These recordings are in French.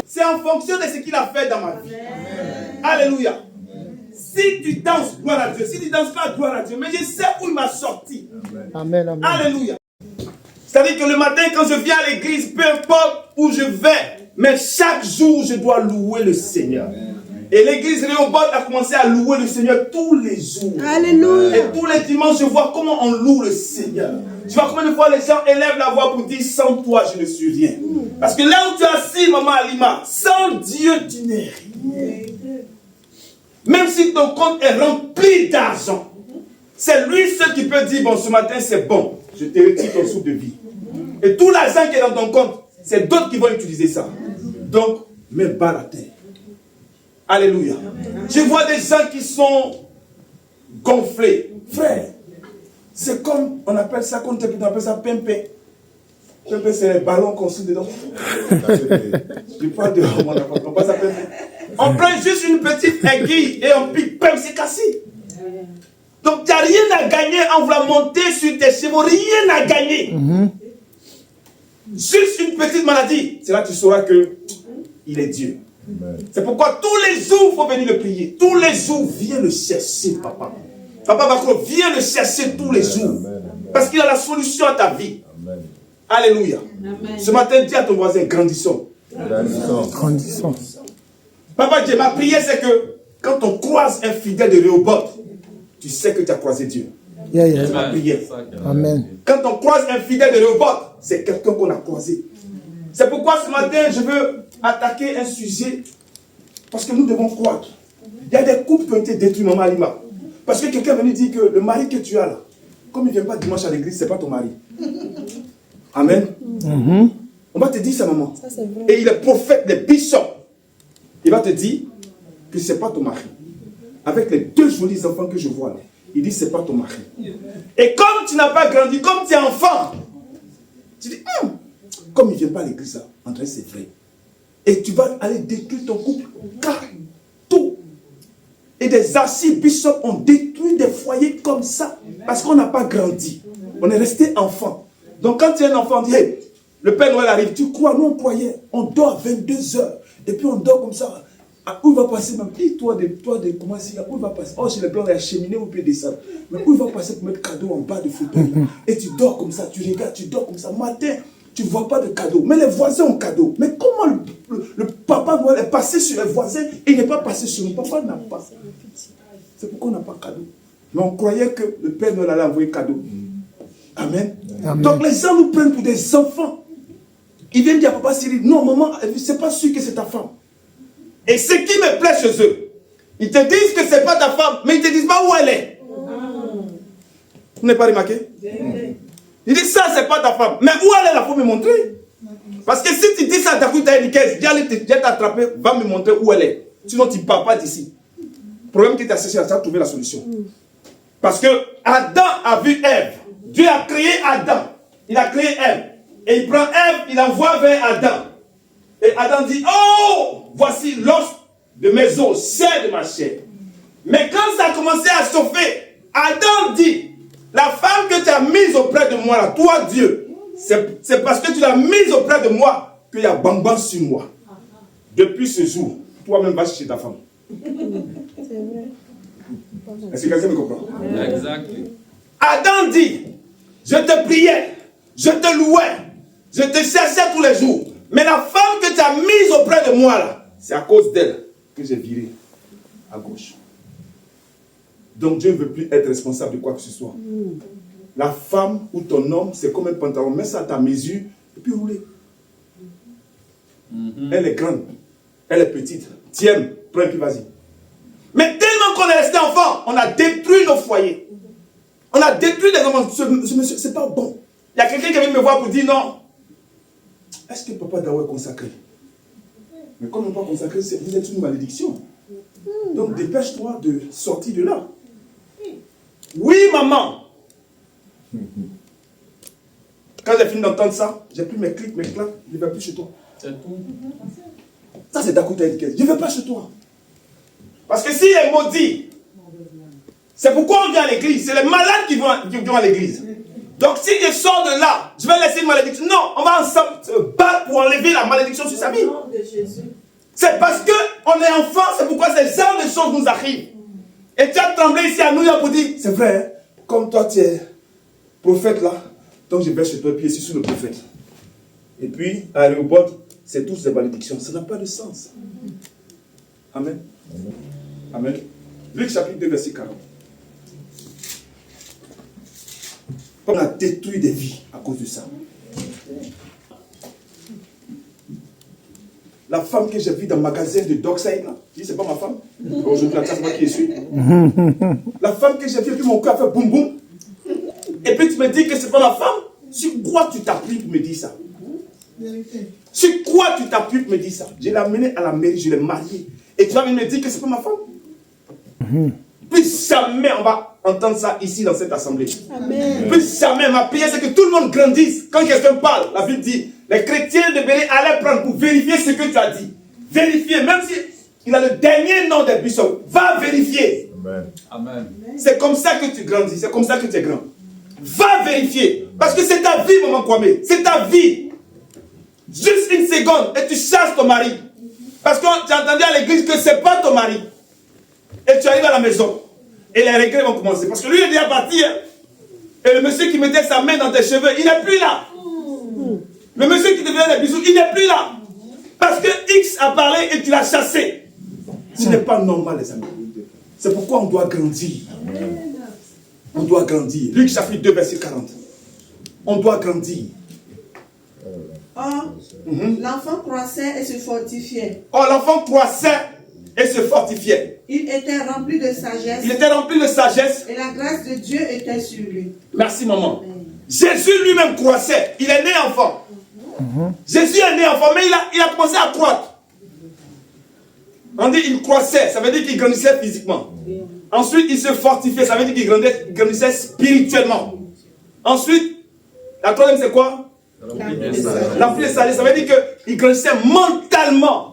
C'est en fonction de ce qu'il a fait dans ma vie. Alléluia. Si tu danses, gloire à Dieu. Si tu ne danses pas, gloire à Dieu. Mais je sais où il m'a sorti. Amen, amen. Alléluia. C'est-à-dire que le matin, quand je viens à l'église, peu importe où je vais, mais chaque jour, je dois louer le Seigneur. Et l'église Rehoboth a commencé à louer le Seigneur tous les jours. Alléluia. Et tous les dimanches, je vois comment on loue le Seigneur. Tu vois combien de fois les gens élèvent la voix pour dire sans toi, je ne suis rien. Parce que là où tu es assis, maman Alima, sans Dieu, tu n'es rien. Même si ton compte est rempli d'argent, c'est lui seul qui peut dire, bon, ce matin c'est bon, je te retire ton souffle de vie. Et tout l'argent qui est dans ton compte, c'est d'autres qui vont utiliser ça. Donc, mets bas la terre. Alléluia. Je vois des gens qui sont gonflés. Frère, c'est comme, on appelle ça, on appelle ça pimpé. Pimpé, c'est les ballons qu'on soude dedans. Je parle de, on passe à pimpé. On prend juste une petite aiguille et on pique, pam, c'est cassé. Donc, tu n'as rien à gagner en voulant monter sur tes chevaux, rien à gagner. Juste une petite maladie, c'est là que tu sauras que il est Dieu. C'est pourquoi tous les jours, il faut venir le prier. Tous les jours, viens le chercher, papa. Papa Bakro, viens le chercher tous les jours. Parce qu'il a la solution à ta vie. Alléluia. Amen. Ce matin, dis à ton voisin, grandissons. Grandissons. Papa Dieu, ma prière, c'est que quand on croise un fidèle de Rehoboth, tu sais que tu as croisé Dieu. C'est ma prière. Amen. Quand on croise un fidèle de Rehoboth, c'est quelqu'un qu'on a croisé. C'est pourquoi ce matin, je veux attaquer un sujet, parce que nous devons croître. Il y a des couples qui ont été détruits, maman Alima. Parce que quelqu'un est venu dire que le mari que tu as là, comme il ne vient pas dimanche à l'église, ce n'est pas ton mari. Amen. On va te dire ça, maman. Ça, et il est prophète, des bishops. Il va te dire que ce n'est pas ton mari. Avec les deux jolis enfants que je vois là, il dit ce n'est pas ton mari. Et comme tu n'as pas grandi, comme tu es enfant, tu dis, comme il ne vient pas à l'église là, André, c'est vrai. Et tu vas aller détruire ton couple. Car tout. Et des archibishops ont détruit des foyers comme ça. Parce qu'on n'a pas grandi. On est resté enfant. Donc quand tu es un enfant, on dit, hey, le Père Noël arrive. Tu crois, nous on croyait. On dort à 22 heures. Et puis on dort comme ça. Où il va passer même? Dis-toi comment c'est là. Où il va passer? Oh, chez les blancs, il y a cheminée, où il peut descendre. Mais où il va passer pour mettre cadeau en bas de fauteuil? Et tu dors comme ça. Tu regardes, tu dors comme ça. Matin, tu ne vois pas de cadeau. Mais les voisins ont cadeau. Mais comment le papa Noël est passé sur les voisins et il n'est pas passé sur nous? Papa n'a pas. C'est pourquoi on n'a pas cadeau. Mais on croyait que le Père Noël allait envoyer cadeau. Amen. Amen. Donc les gens nous prennent pour des enfants. Ils viennent dire à papa Cyril, non maman, c'est pas sûr que c'est ta femme. Et ce qui me plaît chez eux, ils te disent que c'est pas ta femme, mais ils ne te disent pas où elle est. Vous n'avez pas remarqué? Ils disent ça, c'est pas ta femme. Mais où elle est, il faut me montrer. Parce que si tu dis ça, t'as cru que t'as une caisse, viens t'attraper, va me montrer où elle est. Sinon, tu ne pars pas d'ici. Le problème qui t'a cherché, tu as trouvé la solution. Parce que Adam a vu Ève. Dieu a créé Adam. Il a créé Ève. Et il prend Ève, il envoie vers Adam. Et Adam dit, oh, voici l'os de mes os, chair de ma chair. Mais quand ça a commencé à chauffer, Adam dit, la femme que tu as mise auprès de moi, là, toi Dieu, c'est parce que tu l'as mise auprès de moi qu'il y a bambam sur moi. Depuis ce jour, toi-même vas chercher ta femme. C'est vrai. Est-ce que quelqu'un me comprend? Exactement. Adam dit, je te priais, je te louais, je te cherchais tous les jours. Mais la femme que tu as mise auprès de moi, là, c'est à cause d'elle que j'ai viré à gauche. Donc Dieu ne veut plus être responsable de quoi que ce soit. La femme ou ton homme, c'est comme un pantalon. Mets ça à ta mesure et puis roulez. Elle est grande, elle est petite. Tiens, prends et puis vas-y. Mais tellement qu'on est resté enfant, on a détruit nos foyers. On a détruit les enfants. Ce monsieur, c'est pas bon. Il y a quelqu'un qui vient me voir pour dire non. Est-ce que papa Dawa est consacré? Mais comme on n'est pas consacré, c'est une malédiction. Donc dépêche-toi de sortir de là. Oui, maman. Quand j'ai fini d'entendre ça, j'ai pris mes clics, mes claques, je ne vais plus chez toi. C'est tout. Ça, c'est Dakota Edikes. Je ne vais pas chez toi. Parce que s'il est maudit, C'est pourquoi on vient à l'église. C'est les malades qui vont à l'église. Donc si je sors de là, je vais laisser une malédiction. Non, on va ensemble se battre pour enlever la malédiction sur sa vie. C'est parce qu'on est enfant, c'est pourquoi ces genres de choses nous arrivent. Et tu as tremblé ici à New York pour dire, c'est vrai, hein, comme toi tu es prophète là, donc je vais chez toi et puis je suis sur le prophète. Et puis, à l'aéroport, c'est tous des malédictions. Ça n'a pas de sens. Amen. Amen. Luc chapitre 2, verset 40. On a détruit des vies à cause de ça. La femme que j'ai vue dans le magasin de Dockside, là, je dis, c'est pas ma femme. Aujourd'hui, la classe, moi qui suis. La femme que j'ai vue, puis mon cœur a fait boum boum. Et puis tu me dis que c'est pas ma femme. Sur quoi tu t'appuies pour me dire ça? Sur quoi tu t'appuies pour me dire ça? Je l'ai amenée à la mairie, je l'ai mariée. Et tu vas venir me dire que c'est pas ma femme? Plus jamais on va entendre ça ici dans cette assemblée. Amen. Plus jamais, ma prière c'est que tout le monde grandisse. Quand quelqu'un parle, la Bible dit, les chrétiens de Bénin allaient prendre pour vérifier ce que tu as dit. Vérifier, même si il a le dernier nom des buissons, va vérifier. Amen. Amen. C'est comme ça que tu grandis, c'est comme ça que tu es grand. Va vérifier, parce que c'est ta vie, maman Kwame, c'est ta vie. Juste une seconde et tu chasses ton mari. Parce que tu as entendu à l'église que c'est pas ton mari. Et tu arrives à la maison. Et les regrets vont commencer. Parce que lui, il est déjà parti. Hein. Et le monsieur qui mettait sa main dans tes cheveux, il n'est plus là. Le monsieur qui te faisait des bisous, il n'est plus là. Parce que X a parlé et tu l'as chassé. Ce n'est pas normal, les amis. C'est pourquoi on doit grandir. On doit grandir. Luc chapitre 2, verset 40. On doit grandir. Or, l'enfant croissait et se fortifiait. Or, l'enfant croissait et se fortifiait. Il était rempli de sagesse. Il était rempli de sagesse. Et la grâce de Dieu était sur lui. Merci, maman. Jésus lui-même croissait. Il est né enfant. Jésus est né enfant, mais il a commencé à croître. On dit il croissait, ça veut dire qu'il grandissait physiquement. Ensuite, il se fortifiait, ça veut dire qu'il grandissait spirituellement. Ensuite, la troisième, c'est quoi? L'empli de sagesse, ça veut dire qu'il grandissait mentalement.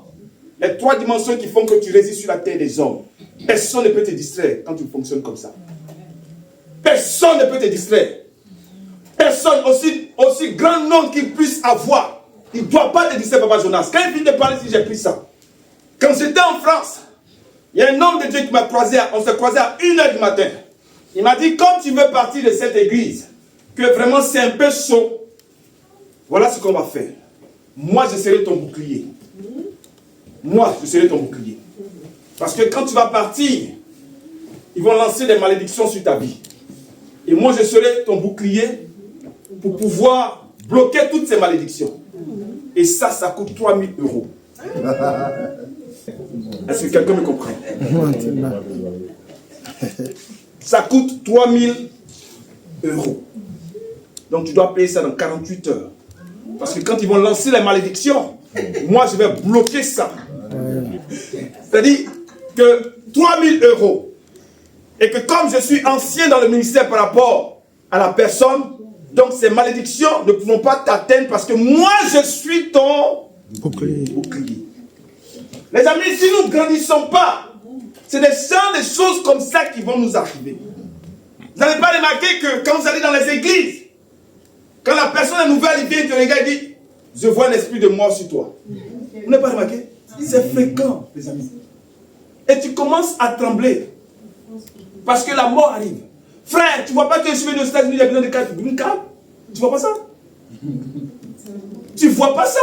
Les trois dimensions qui font que tu résistes sur la terre des hommes. Personne ne peut te distraire quand tu fonctionnes comme ça. Personne ne peut te distraire. Personne, aussi grand nom qu'il puisse avoir, il ne doit pas te distraire, Papa Jonas. Quand il finit de parler, si j'ai pris ça. Quand j'étais en France, il y a un homme de Dieu qui m'a croisé, on s'est croisé à 1h du matin. Il m'a dit, quand tu veux partir de cette église, que vraiment c'est un peu chaud, voilà ce qu'on va faire. Moi, je serai ton bouclier. Moi, je serai ton bouclier. Parce que quand tu vas partir, ils vont lancer des malédictions sur ta vie. Et moi, je serai ton bouclier pour pouvoir bloquer toutes ces malédictions. Et ça coûte 3 000 euros. Est-ce que quelqu'un me comprend? Ça coûte 3 000 euros. Donc tu dois payer ça dans 48 heures. Parce que quand ils vont lancer les malédictions, moi je vais bloquer ça. C'est-à-dire que 3 000 euros. Et que comme je suis ancien dans le ministère par rapport à la personne, donc ces malédictions ne pourront pas t'atteindre parce que moi je suis ton bouclier. Les amis, si nous ne grandissons pas, c'est des choses comme ça qui vont nous arriver. Vous n'avez pas remarqué que quand vous allez dans les églises, quand la personne est nouvelle, il vient te regarder et dit, je vois un esprit de mort sur toi. Vous n'avez pas remarqué? C'est fréquent, les amis. Et tu commences à trembler. Parce que la mort arrive. Frère, tu ne vois pas que je suis venu aux États-Unis, il y a besoin de carte green card? Tu ne vois pas ça? Tu ne vois pas ça?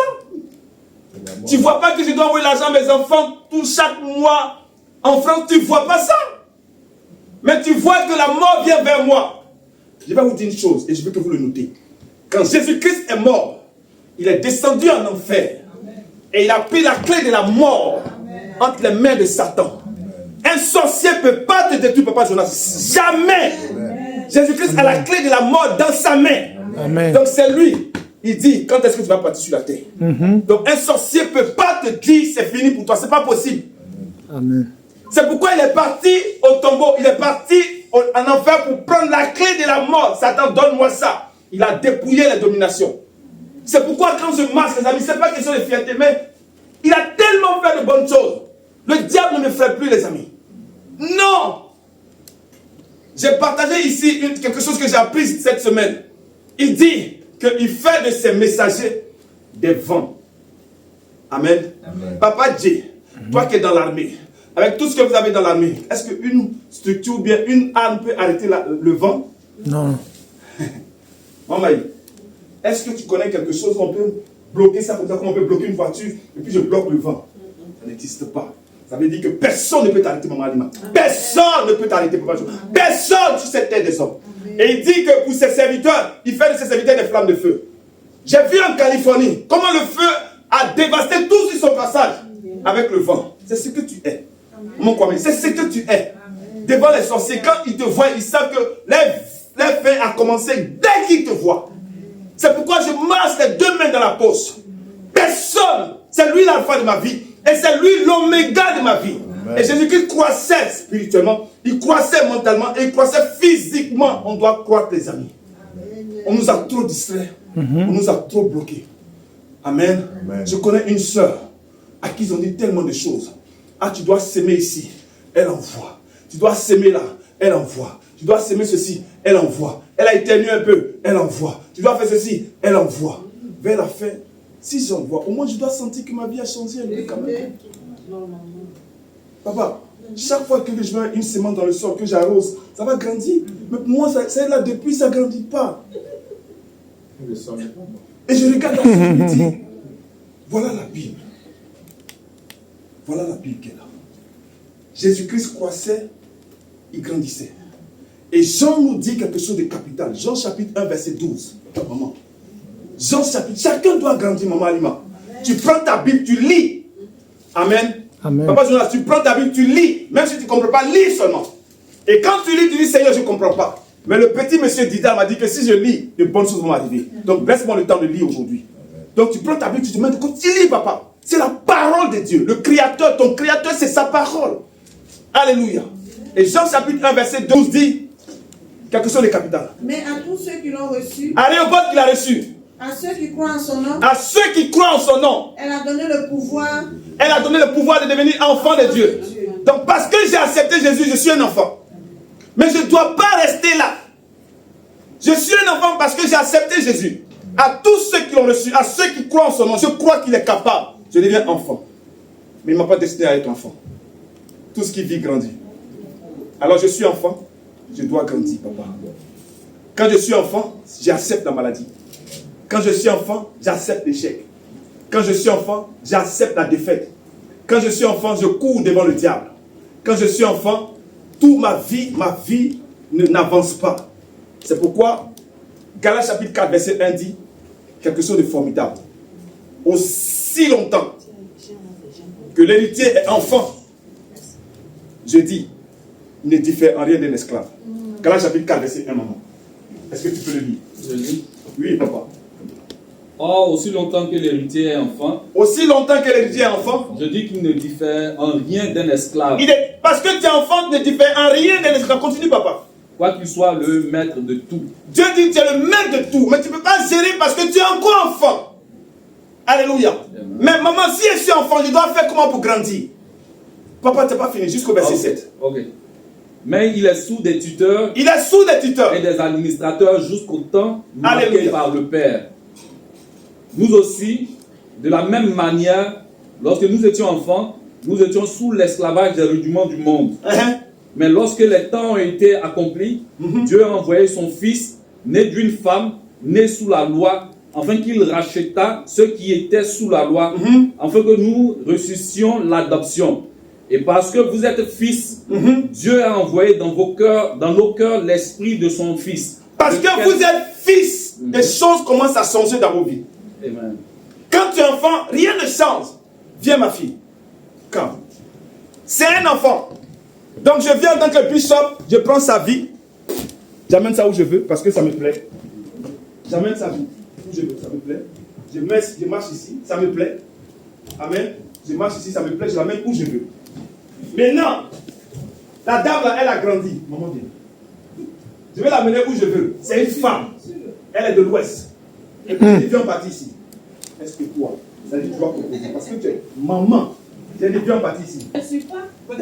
Tu ne vois pas que je dois envoyer l'argent à mes enfants tout chaque mois en France? Tu ne vois pas ça? Mais tu vois que la mort vient vers moi. Je vais vous dire une chose et je veux que vous le notez. Quand Jésus-Christ est mort, il est descendu en enfer. Et il a pris la clé de la mort entre les mains de Satan. Un sorcier ne peut pas te détruire, Papa Jonas. Jamais. Jésus-Christ a la clé de la mort dans sa main. Amen. Donc c'est lui. Il dit, quand est-ce que tu vas partir sur la terre? Donc un sorcier ne peut pas te dire, c'est fini pour toi. Ce n'est pas possible. Amen. C'est pourquoi il est parti au tombeau. Il est parti en enfer pour prendre la clé de la mort. Satan, donne-moi ça. Il a dépouillé les dominations. C'est pourquoi quand je marche, les amis, ce n'est pas question de fierté, mais il a tellement fait de bonnes choses. Le diable ne me fait plus, les amis. Non. J'ai partagé ici quelque chose que j'ai appris cette semaine. Il dit qu'il fait de ses messagers des vents. Amen. Amen. Papa J, toi qui es dans l'armée, avec tout ce que vous avez dans l'armée, est-ce qu'une structure ou bien une arme peut arrêter le vent? Non. Maman, est-ce que tu connais quelque chose où on peut bloquer ça comme ça, comme on peut bloquer une voiture et puis je bloque le vent? Ça n'existe pas. Ça veut dire que personne ne peut t'arrêter, Maman Alima. Personne ne peut t'arrêter, Papa Jo. Personne sur cette terre des hommes. Et il dit que pour ses serviteurs, il fait de ses serviteurs des flammes de feu. J'ai vu en Californie comment le feu a dévasté tout sur son passage avec le vent. C'est ce que tu es. Mon Kwame, c'est ce que tu es. Devant les sorciers, quand ils te voient, ils savent que leur fin a commencé dès qu'ils te voient. C'est pourquoi je marche les deux mains dans la poche. Personne, c'est lui l'alpha de ma vie. Et c'est lui l'oméga de ma vie. Amen. Et Jésus-Christ croissait spirituellement, il croissait mentalement et il croissait physiquement. On doit croître, les amis. Amen. On nous a trop distraits. On nous a trop bloqués. Amen. Amen. Je connais une sœur à qui ils ont dit tellement de choses. Ah, tu dois s'aimer ici, elle envoie. Tu dois s'aimer là, elle envoie. Tu dois s'aimer ceci, elle envoie. Elle a éternué un peu, elle envoie. Tu dois faire ceci, elle envoie. Vers la fin, si j'envoie, au moins je dois sentir que ma vie a changé un peu quand même. Papa, chaque fois que je mets une semence dans le sol, que j'arrose, ça va grandir. Mais pour moi, ça est là depuis, ça ne grandit pas. Et je regarde dans ce dit, voilà la Bible. Voilà la Bible qu'elle a. Jésus-Christ croissait, il grandissait. Et Jean nous dit quelque chose de capital. Jean chapitre 1, verset 12. Maman. Jean chapitre, chacun doit grandir, Maman Alima. Amen. Tu prends ta Bible, tu lis. Amen. Amen. Papa Jonas, tu prends ta Bible, tu lis. Même si tu ne comprends pas, lis seulement. Et quand tu lis, Seigneur, je ne comprends pas. Mais le petit monsieur Dida m'a dit que si je lis, de bonnes choses vont m'arriver. Donc laisse-moi le temps de lire aujourd'hui. Donc tu prends ta Bible, tu te mets de côté, tu lis, papa. C'est la parole de Dieu. Le Créateur, ton Créateur, c'est sa parole. Alléluia. Et Jean chapitre 1, verset 12 dit quelque chose de capital. Mais à tous ceux qui l'ont reçu, allez au vote qu'il a reçu. À ceux qui croient en son nom, à ceux qui croient en son nom, elle a donné le pouvoir. Elle a donné le pouvoir de devenir enfant de Dieu. Donc parce que j'ai accepté Jésus, je suis un enfant. Mais je ne dois pas rester là. Je suis un enfant parce que j'ai accepté Jésus. À tous ceux qui l'ont reçu, à ceux qui croient en son nom, je crois qu'il est capable. Je deviens enfant. Mais il ne m'a pas destiné à être enfant. Tout ce qui vit grandit. Alors je suis enfant, je dois grandir, papa. Quand je suis enfant, j'accepte la maladie. Quand je suis enfant, j'accepte l'échec. Quand je suis enfant, j'accepte la défaite. Quand je suis enfant, je cours devant le diable. Quand je suis enfant, toute ma vie n'avance pas. C'est pourquoi Galates chapitre 4, verset 1 dit quelque chose de formidable. Aussi longtemps que l'héritier est enfant, je dis, il ne diffère en rien d'un esclave. Galates chapitre 4, verset 1, maman. Est-ce que tu peux le lire? Je lis. Oui, papa. Or, aussi longtemps que l'héritier est enfant, aussi longtemps que l'héritier est enfant, je dis qu'il ne diffère en rien d'un esclave. Parce que tu es enfant, ne diffère en rien d'un esclave. Continue, papa. Quoi qu'il soit le maître de tout. Dieu dit que tu es le maître de tout, mais tu ne peux pas gérer parce que tu es encore enfant. Alléluia. Amen. Mais maman, si je suis enfant, je dois faire comment pour grandir? Papa, tu n'as pas fini, jusqu'au verset 7. Ok. Mais il est sous des tuteurs. Il est sous des tuteurs. Et des administrateurs jusqu'au temps marqué par le Père. Nous aussi, de la même manière, lorsque nous étions enfants, nous étions sous l'esclavage des rudiments du monde. Mais lorsque les temps ont été accomplis, Dieu a envoyé son Fils, né d'une femme, né sous la loi, afin qu'il racheta ceux qui étaient sous la loi, afin que nous reçussions l'adoption. Et parce que vous êtes fils, Dieu a envoyé dans nos cœurs l'esprit de son Fils. Parce que vous êtes fils, des choses commencent à changer dans vos vies. Amen. Quand tu es enfant, rien ne change. Viens ma fille. Quand c'est un enfant. Donc je viens en tant que bishop, je prends sa vie. J'amène ça où je veux parce que ça me plaît. J'amène sa vie où je veux, ça me plaît. Je marche ici, ça me plaît. Amen. Je marche ici, ça me plaît, je l'amène où je veux. Maintenant, la dame là, elle a grandi. Maman vient. Je vais l'amener où je veux. C'est une femme. Elle est de l'Ouest. Et puis, viens partir ici. Est-ce que toi, ça dit, tu dois proposer? Parce que tu es maman. J'ai des vieux partis ici. Je ne suis pas. Vous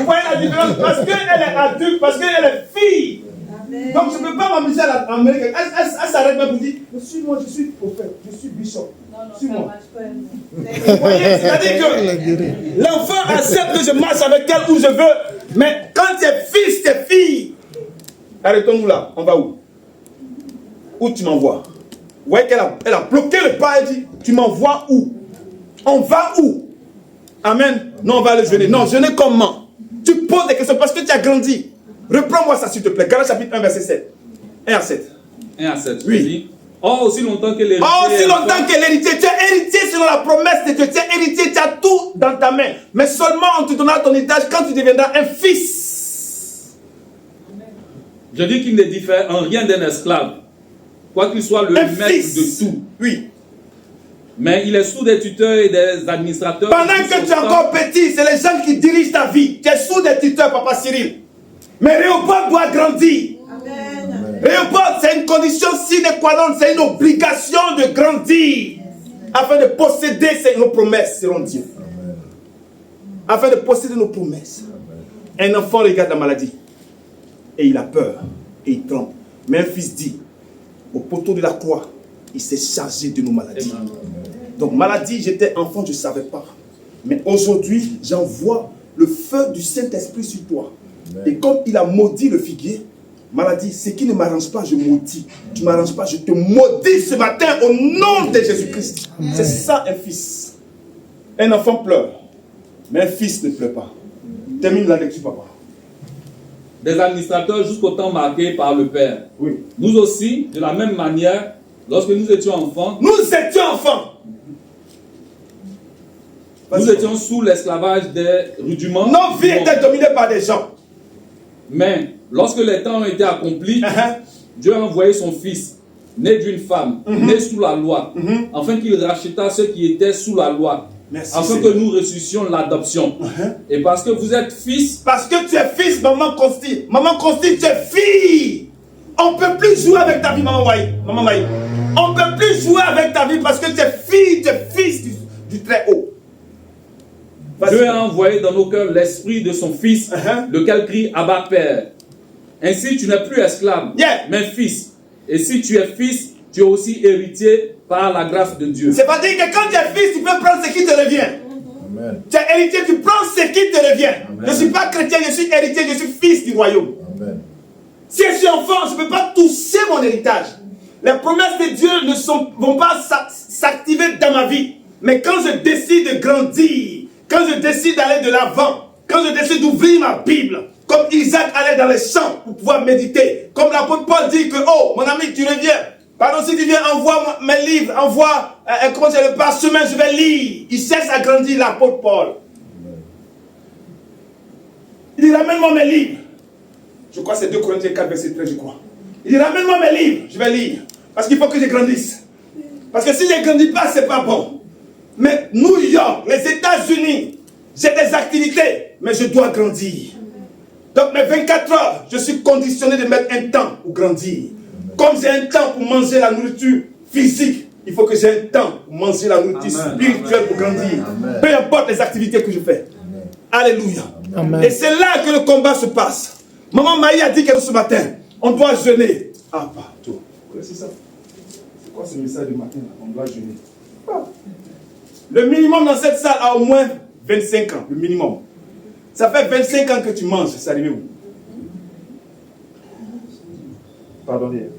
voyez la différence? Parce qu'elle est adulte, parce qu'elle est fille. Amen. Donc je ne peux pas m'amuser à l'Amérique. Elle s'arrête même pour dire, suis-moi, je suis prophète, je suis bishop. Non, ça Suis-moi. marche pas. Vous voyez, c'est-à-dire que l'enfant accepte que je marche avec elle où je veux, mais quand tu es fils, tu es fille. Arrêtons-nous là, on va où? Où tu m'envoies? Vous voyez qu'elle a bloqué le pas, elle dit, tu m'envoies où? On va où? Amen. Non, on va aller jeûner. Non, jeûner comment? Tu poses des questions parce que tu as grandi. Reprends-moi ça, s'il te plaît. Galates chapitre 1, verset 7. 1 à 7. 1 à 7. Oui. Dit, or, aussi longtemps que l'héritier. Oh, si longtemps que l'héritier, tu es héritier selon la promesse de Dieu. Tu es héritier, tu as tout dans ta main. Mais seulement on te donnera ton héritage quand tu deviendras un fils. Je dis qu'il ne diffère en rien d'un esclave, quoi qu'il soit le Un maître fils. de tout. Oui. Mais il est sous des tuteurs et des administrateurs. Pendant que tu es encore petit, c'est les gens qui dirigent ta vie. Tu es sous des tuteurs, Papa Cyril. Mais Réhoboth doit grandir. Amen. Réhoboth, c'est une condition sine qua non, c'est une obligation de grandir afin de posséder nos promesses selon Dieu. Afin de posséder nos promesses. Un enfant regarde la maladie et il a peur et il tremble. Mais un fils dit, au poteau de la croix, il s'est chargé de nos maladies. Donc maladie, j'étais enfant, je ne savais pas. Mais aujourd'hui, j'envoie le feu du Saint-Esprit sur toi. Et comme il a maudit le figuier, maladie, ce qui ne m'arrange pas, je maudis. Tu ne m'arranges pas, je te maudis ce matin au nom de Jésus-Christ. C'est ça un fils. Un enfant pleure, mais un fils ne pleure pas. Termine la lecture, papa. Des administrateurs jusqu'au temps marqué par le Père. Oui. Nous aussi, de la même manière, lorsque nous étions enfants, Nous étions enfants. nous étions sous l'esclavage des rudiments. Nos vies du monde. étaient dominées par des gens. Mais lorsque les temps ont été accomplis, Uh-huh. Dieu a envoyé son Fils, né d'une femme, né sous la loi, afin qu'il racheta ceux qui étaient sous la loi, Merci, afin Seigneur. que nous ressuscitions l'adoption. Et parce que vous êtes fils, Parce que tu es fils, maman Consti. Maman Consti, tu es fille. On ne peut plus jouer avec ta vie, maman Maï. Maman Maï. On ne peut plus jouer avec ta vie parce que tu es fille, tu es fils du Très-Haut. Vas-y. Dieu a envoyé dans nos cœurs l'esprit de son Fils, Uh-huh. lequel crie Abba Père. Ainsi, tu n'es plus esclave, Yeah. mais fils. Et si tu es fils, tu es aussi héritier par la grâce de Dieu. C'est-à-dire que quand tu es fils, tu peux prendre ce qui te revient. Amen. Tu es héritier, tu prends ce qui te revient. Amen. Je ne suis pas chrétien, je suis héritier, je suis fils du royaume. Amen. Si je suis enfant, je ne peux pas toucher mon héritage. Les promesses de Dieu ne vont pas s'activer dans ma vie. Mais quand je décide de grandir, quand je décide d'aller de l'avant, quand je décide d'ouvrir ma Bible, comme Isaac allait dans les champs pour pouvoir méditer, comme l'apôtre Paul dit que, oh, mon ami, tu reviens. Pardon, si tu viens, envoie mes livres, envoie, comment c'est le parchemin, je vais lire. Il cherche à grandir, l'apôtre Paul. Il dit, ramène-moi mes livres. Je crois que c'est 2 Corinthiens 4, verset 13, je crois. Il dit, ramène-moi mes livres, je vais lire. Parce qu'il faut que je grandisse. Parce que si je ne grandis pas, ce n'est pas bon. Mais New York, les États-Unis, j'ai des activités, mais je dois grandir. Donc mes 24 heures, je suis conditionné de mettre un temps pour grandir. Comme j'ai un temps pour manger la nourriture physique, il faut que j'ai un temps pour manger la nourriture spirituelle pour grandir. Amen. Peu importe les activités que je fais. Alléluia. Amen. Et c'est là que le combat se passe. Maman Maï a dit que ce matin, on doit jeûner. Ah, pardon. Vous connaissez ça? C'est quoi ce message du matin là? On doit jeûner. Ah. Le minimum dans cette salle a au moins 25 ans. Le minimum. Ça fait 25 ans que tu manges. C'est arrivé où? Pardonnez.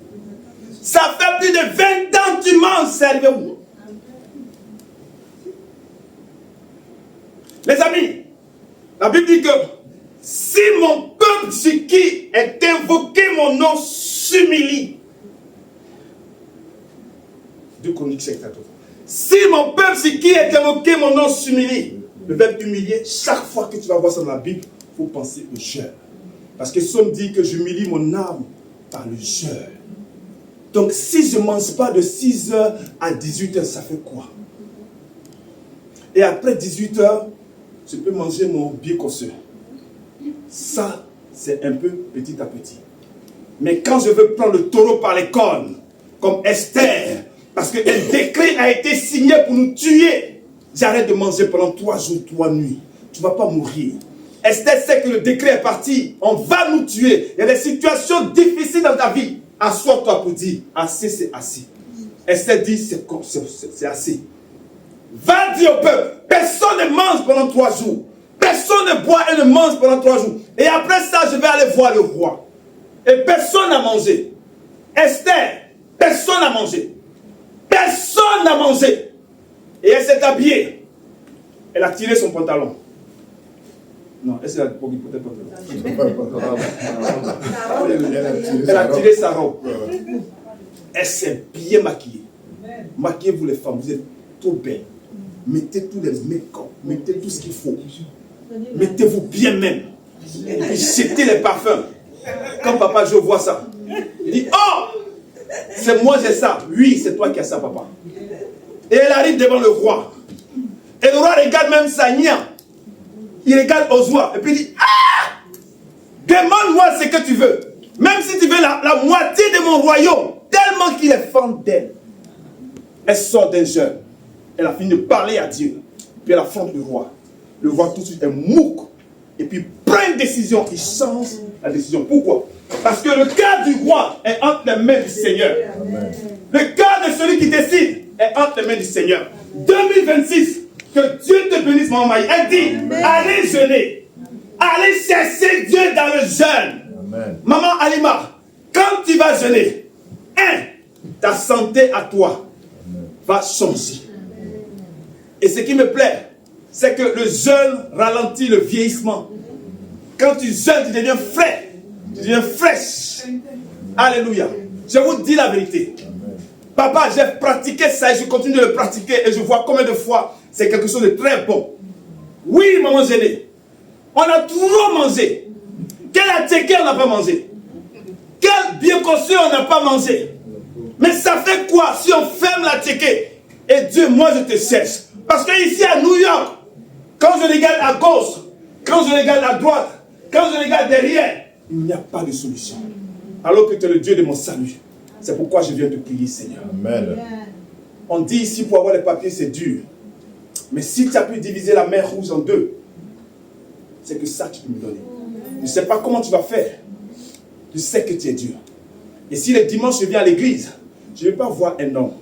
Ça fait plus de 20 ans que tu manges. C'est arrivé où? Les amis, la Bible dit que si mon peuple sur qui est invoqué mon nom s'humilie. 2 Chroniques 5, 14. Si mon peuple sur qui est invoqué mon nom s'humilie. Le verbe humilier, chaque fois que tu vas voir ça dans la Bible, il faut penser au jeûne. Parce que Somme dit que j'humilie mon âme par le jeûne. Donc si je ne mange pas de 6h à 18h, ça fait quoi? Et après 18h, je peux manger mon bicoseux. Ça, c'est un peu petit à petit. Mais quand je veux prendre le taureau par les cornes, comme Esther, parce qu'un décret a été signé pour nous tuer, j'arrête de manger pendant 3 jours, 3 nuits. Tu ne vas pas mourir. Esther sait que le décret est parti. On va nous tuer. Il y a des situations difficiles dans ta vie. Assois-toi pour dire, assez, c'est assez. Esther dit, c'est assez. Va dire au peuple, personne ne mange pendant 3 jours. Personne ne boit et ne mange pendant 3 jours. Et après ça, je vais aller voir le roi. Et personne n'a mangé. Esther, personne n'a mangé. Personne n'a mangé. Et elle s'est habillée. Elle a tiré son pantalon. Non, elle s'est peut-être pantalon. Elle a tiré sa robe. Elle s'est bien maquillée. Maquillez-vous les femmes, vous êtes trop belles. Mettez tous les make-up, mettez tout ce qu'il faut. Mettez-vous bien même. Et jetez les parfums. Quand papa, je vois ça, il dit, oh, c'est moi j'ai ça. Oui, c'est toi qui as ça, papa. Et elle arrive devant le roi. Et le roi regarde même sa nia. Il regarde Osua. Et puis il dit, ah, demande-moi ce que tu veux. Même si tu veux la moitié de mon royaume. Tellement qu'il est fan d'elle. Elle sort d'un jeûne. Elle a fini de parler à Dieu. Puis elle affronte le roi. Le roi tout de suite est mouque. Et puis prend une décision. Il change la décision. Pourquoi? Parce que le cœur du roi est entre les mains du Seigneur. Amen. Le cœur de celui qui décide est entre les mains du Seigneur. 2026, que Dieu te bénisse, maman Maï. Elle dit, amen. Allez jeûner. Allez chercher Dieu dans le jeûne. Amen. Maman Alima, quand tu vas jeûner, ta santé à toi va changer. Et ce qui me plaît, c'est que le jeûne ralentit le vieillissement. Quand tu jeûnes, tu deviens frais. Tu deviens fraîche. Alléluia. Je vous dis la vérité. Papa, j'ai pratiqué ça et je continue de le pratiquer. Et je vois combien de fois c'est quelque chose de très bon. Oui, maman gênée. On a trop mangé. Quel attiqué on n'a pas mangé? Quel bien construit on n'a pas mangé? Mais ça fait quoi si on ferme la tchéké? Et Dieu, moi je te cherche. Parce que ici à New York, quand je regarde à gauche, quand je regarde à droite, quand je regarde derrière, il n'y a pas de solution. Alors que tu es le Dieu de mon salut. C'est pourquoi je viens te prier, Seigneur. Amen. On dit ici pour avoir les papiers, c'est dur. Mais si tu as pu diviser la mer Rouge en 2, c'est que ça tu peux me donner. Je ne sais pas comment tu vas faire. Je sais que tu es Dieu. Et si les dimanches je viens à l'église, je ne vais pas voir un homme.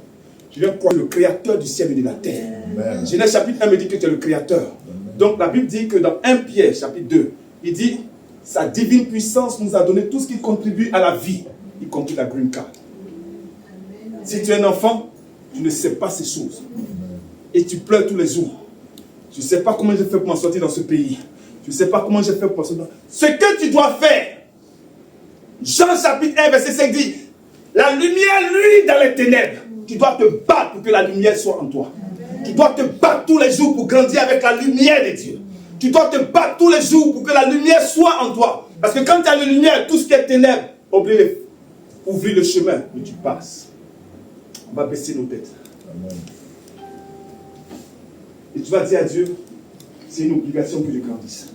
Je vais croire le créateur du ciel et de la terre. Amen. Genèse chapitre 1 me dit que tu es le créateur. Amen. Donc la Bible dit que dans 1 Pierre chapitre 2, il dit, sa divine puissance nous a donné tout ce qui contribue à la vie, y compris la green card. Amen. Si tu es un enfant, tu ne sais pas ces choses. Amen. Et tu pleures tous les jours. Je ne sais pas comment j'ai fait pour m'en sortir dans ce pays. Je ne sais pas comment j'ai fait pour m'en sortir. Ce que tu dois faire, Jean chapitre 1 verset 5 dit, la lumière luit dans les ténèbres. Tu dois te battre pour que la lumière soit en toi. Amen. Tu dois te battre tous les jours pour grandir avec la lumière de Dieu. Tu dois te battre tous les jours pour que la lumière soit en toi. Parce que quand tu as la lumière, tout ce qui est ténèbres, ouvrir le chemin où tu passes. On va baisser nos têtes. Amen. Et tu vas dire à Dieu, c'est une obligation que je grandisse.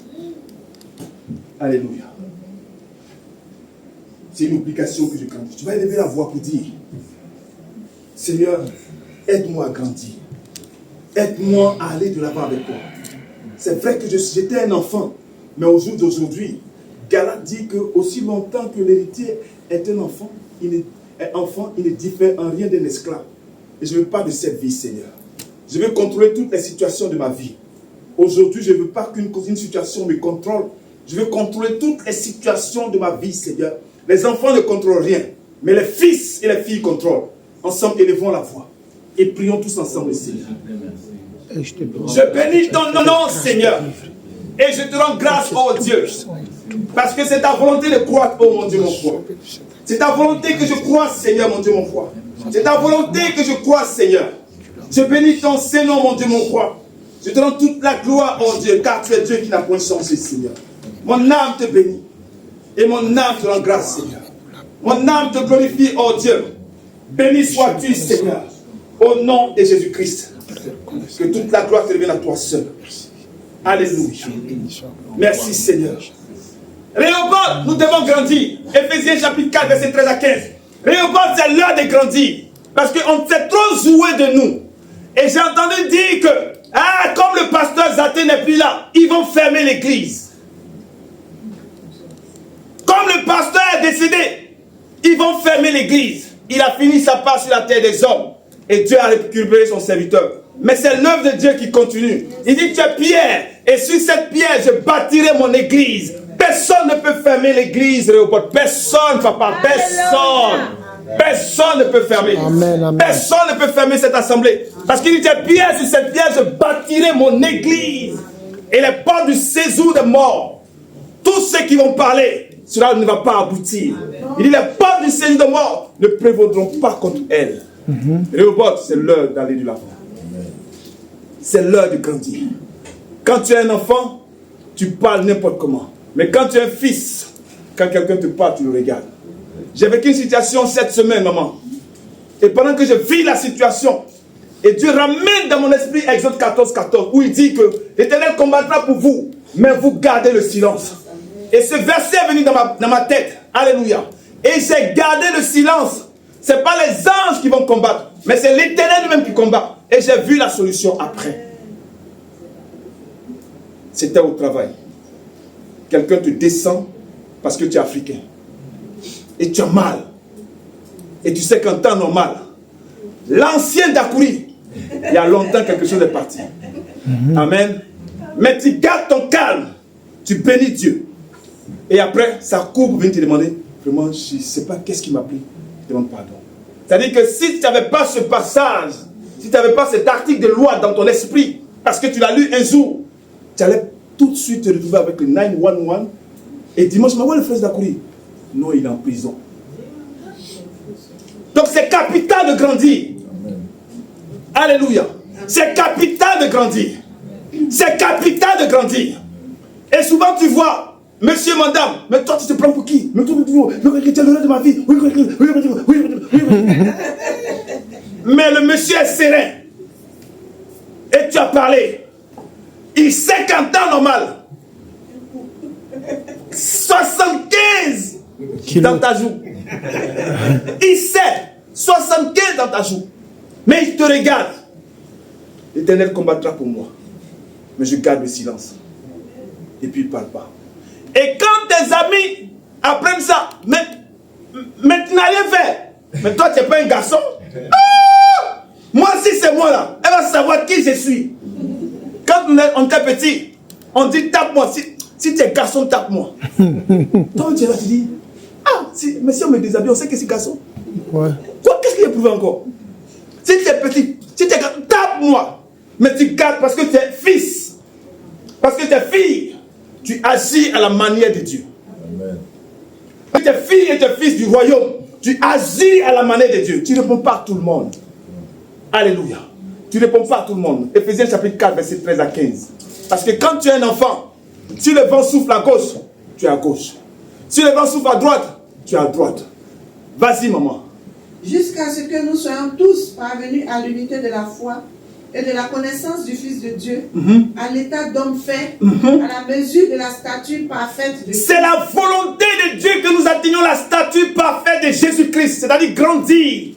Alléluia. C'est une obligation que je grandisse. Tu vas élever la voix pour dire, Seigneur, aide-moi à grandir. Aide-moi à aller de l'avant avec toi. C'est vrai que j'étais un enfant, mais au jour d'aujourd'hui, Galate dit que aussi longtemps que l'héritier est un enfant, il ne diffère en rien d'un esclave. Et je ne veux pas de cette vie, Seigneur. Je veux contrôler toutes les situations de ma vie. Aujourd'hui, je ne veux pas qu'une situation me contrôle. Je veux contrôler toutes les situations de ma vie, Seigneur. Les enfants ne contrôlent rien, mais les fils et les filles contrôlent. Ensemble, élevons la voix et prions tous ensemble, Seigneur. Je bénis ton nom, Seigneur, et je te rends grâce, oh Dieu, parce que c'est ta volonté de croître, oh mon Dieu, mon roi. C'est ta volonté que je crois, Seigneur, mon Dieu, mon roi. C'est ta volonté que je crois, Seigneur. Je bénis ton Saint-Nom, mon Dieu, mon roi. Je te rends toute la gloire, oh Dieu, car tu es Dieu qui n'a point changé, Seigneur. Mon âme te bénit, et mon âme te rend grâce, Seigneur. Mon âme te glorifie, oh Dieu. Béni sois-tu, Seigneur, au nom de Jésus-Christ. Que toute la gloire te revienne à toi seul. Alléluia. Merci, Seigneur. Réhoboth, nous devons grandir. Éphésiens chapitre 4, verset 13 à 15. Réhoboth, c'est l'heure de grandir. Parce qu'on s'est trop joué de nous. Et j'ai entendu dire que Ah, comme le pasteur Zaté n'est plus là, ils vont fermer l'église. Comme le pasteur est décédé, ils vont fermer l'église. Il a fini sa part sur la terre des hommes. Et Dieu a récupéré son serviteur. Mais c'est l'œuvre de Dieu qui continue. Il dit, tu es pierre. Et sur cette pierre, je bâtirai mon église. Personne ne peut fermer l'église, Léopold. Personne, papa. Personne. Personne ne peut fermer. Amen, amen. Personne ne peut fermer cette assemblée. Parce qu'il dit, tu es pierre. Sur cette pierre, je bâtirai mon église. Et les portes du séjour des morts, tous ceux qui vont parler, cela ne va pas aboutir. Il dit, les portes du séjour des morts ne prévaudront pas contre elle. Léopold, c'est l'heure d'aller de l'avant. C'est l'heure de grandir. Quand tu es un enfant, tu parles n'importe comment. Mais quand tu es un fils, quand quelqu'un te parle, tu le regardes. J'ai vécu une situation cette semaine, maman. Et pendant que je vis la situation, et Dieu ramène dans mon esprit Exode 14, 14, où il dit que l'Éternel combattra pour vous, mais vous gardez le silence. Et ce verset est venu dans ma tête. Alléluia. Et j'ai gardé le silence. Ce n'est pas les anges qui vont combattre, mais c'est l'Éternel lui-même qui combat. Et j'ai vu la solution après. C'était au travail. Quelqu'un te descend parce que tu es africain. Et tu as mal. Et tu sais qu'en temps normal, l'ancien Dakouri, il y a longtemps quelque chose est parti. Amen. Mais tu gardes ton calme. Tu bénis Dieu. Et après, sa courbe vient te demander, vraiment, je ne sais pas qu'est-ce qui m'a pris. Demande pardon. C'est-à-dire que si tu n'avais pas ce passage, si tu n'avais pas cet article de loi dans ton esprit, parce que tu l'as lu un jour, tu allais tout de suite te retrouver avec le 911 et dimanche, mais où est le frère Dakouri? Non, il est en prison. Donc c'est capital de grandir. Alléluia. C'est capital de grandir. C'est capital de grandir. Et souvent tu vois, monsieur, madame, mais toi tu te prends pour qui? Mais toi tu es l'heure de ma vie. Mais le monsieur est serein. Et tu as parlé. Il sait qu'en temps normal, 75 dans ta joue. Il sait 75 dans ta joue. Mais il te regarde. L'Éternel combattra pour moi. Mais je garde le silence. Et puis il ne parle pas. Et quand tes amis apprennent ça, mais tu n'as rien fait. Mais toi, tu n'es pas un garçon. Ah! Moi, si c'est moi là, elle va savoir qui je suis. Quand on était petit, on dit tape-moi. Si tu es garçon, tape-moi. Toi, tu es là, tu dis, ah, mais si on me déshabille, on sait que c'est garçon. Ouais. Quoi, qu'est-ce qu'il a prouvé encore? Si tu es petit, si tu es garçon, tape-moi. Mais tu gardes parce que tu es fils. Parce que tu es fille. Tu agis à la manière de Dieu. Amen. Parce que tu es fille et tu es fils du royaume. Tu agis à la manière de Dieu. Tu ne réponds pas à tout le monde. Alléluia. Tu ne réponds pas à tout le monde. Éphésiens chapitre 4, verset 13 à 15. Parce que quand tu es un enfant, si le vent souffle à gauche, tu es à gauche. Si le vent souffle à droite, tu es à droite. Vas-y, maman. Jusqu'à ce que nous soyons tous parvenus à l'unité de la foi et de la connaissance du Fils de Dieu, à l'état d'homme fait, à la mesure de la stature parfaite de Dieu. C'est la volonté de Dieu que nous atteignions la stature parfaite de Jésus-Christ, c'est-à-dire grandir.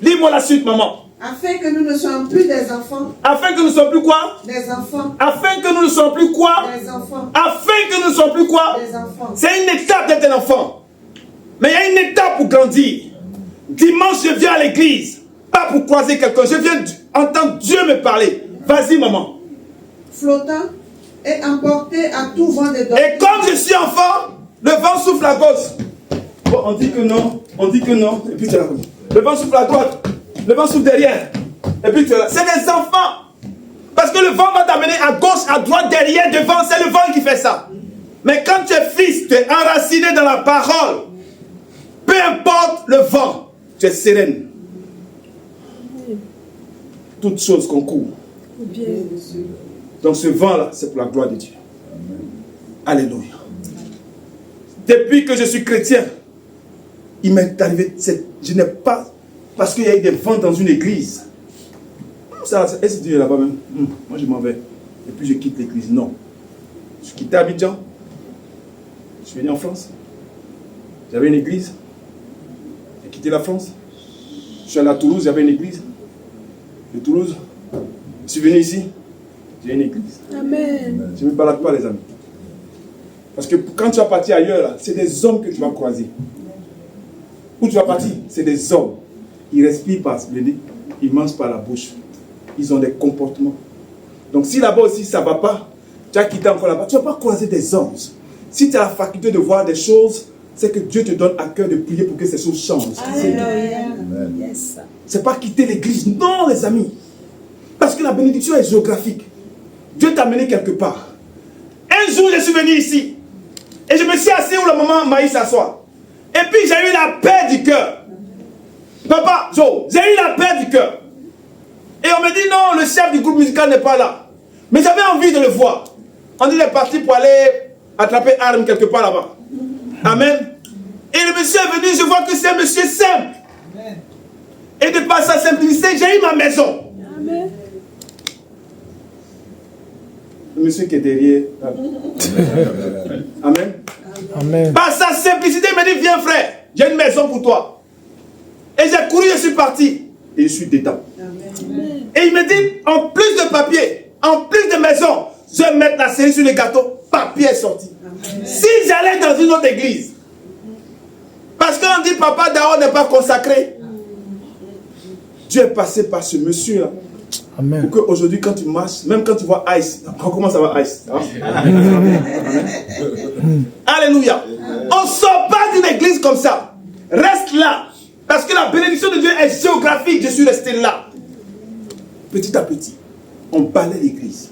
Lis-moi la suite, maman. Afin que nous ne soyons plus des enfants. Afin que nous ne soyons plus quoi? Des enfants. Afin que nous ne soyons plus quoi? Des enfants. Afin que nous ne soyons plus quoi? Des enfants. C'est une étape d'être un enfant. Mais il y a une étape pour grandir. Dimanche, je viens à l'église. Pas pour croiser quelqu'un. Je viens entendre Dieu me parler. Vas-y, maman. Flottant et emporté à tout vent de doctrine. Et comme je suis enfant, le vent souffle à gauche. Bon, on dit que non. On dit que non. Et puis tu es là. Le vent souffle à droite. Le vent souffle derrière. Et puis tu es là. C'est des enfants. Parce que le vent va t'amener à gauche, à droite, derrière, devant. C'est le vent qui fait ça. Mais quand tu es fils, tu es enraciné dans la parole. Peu importe le vent, tu es sereine. Toutes choses concourent. Donc ce vent-là, c'est pour la gloire de Dieu. Alléluia. Depuis que je suis chrétien, il m'est arrivé, je n'ai pas, parce qu'il y a eu des vents dans une église. Ça, est-ce que Dieu est là-bas même? Moi je m'en vais. Et puis je quitte l'église. Non. Je suis quitté Abidjan. Je suis venu en France. J'avais une église. J'ai quitté la France. Je suis allé à Toulouse, j'avais une église. De Toulouse. Je suis venu ici. J'ai une église. Amen. Je ne me balade pas, les amis. Parce que quand tu vas partir ailleurs, là, c'est des hommes que tu vas croiser. Où tu vas partir, c'est des hommes. Ils respirent par le nez, ils mangent par la bouche. Ils ont des comportements. Donc si là-bas aussi ça ne va pas, tu as quitté encore là-bas, tu ne vas pas croiser des anges. Si tu as la faculté de voir des choses, c'est que Dieu te donne à cœur de prier pour que ces choses changent. Ce n'est pas quitter l'église. Non, les amis. Parce que la bénédiction est géographique. Dieu t'a amené quelque part. Un jour, je suis venu ici. Et je me suis assis où la maman Maïs s'assoit. Et puis, j'ai eu la paix du cœur. Papa, Joe, j'ai eu la paix du cœur. Et on me dit, non, le chef du groupe musical n'est pas là. Mais j'avais envie de le voir. On dit, il est parti pour aller attraper arme quelque part là-bas. Amen. Et le monsieur est venu, je vois que c'est un monsieur simple. Amen. Et de par sa simplicité, j'ai eu ma maison. Amen. Le monsieur qui est derrière. Amen. Amen. Par sa simplicité, il m'a dit, viens frère, j'ai une maison pour toi. Et j'ai couru, je suis parti. Et je suis dedans. Amen. Et il me dit, en plus de papier, en plus de maison, je vais mettre la série sur le gâteau, papier est sorti. Amen. Si j'allais dans une autre église, parce qu'on dit papa Dao n'est pas consacré, Dieu est passé par ce monsieur-là. Amen. Pour qu'aujourd'hui, quand tu marches, même quand tu vois Ice, comment ça va Ice? Alléluia. On ne sort pas d'une église comme ça. Reste là. Parce que la bénédiction de Dieu est géographique. Je suis resté là. Petit à petit, on balaie l'église.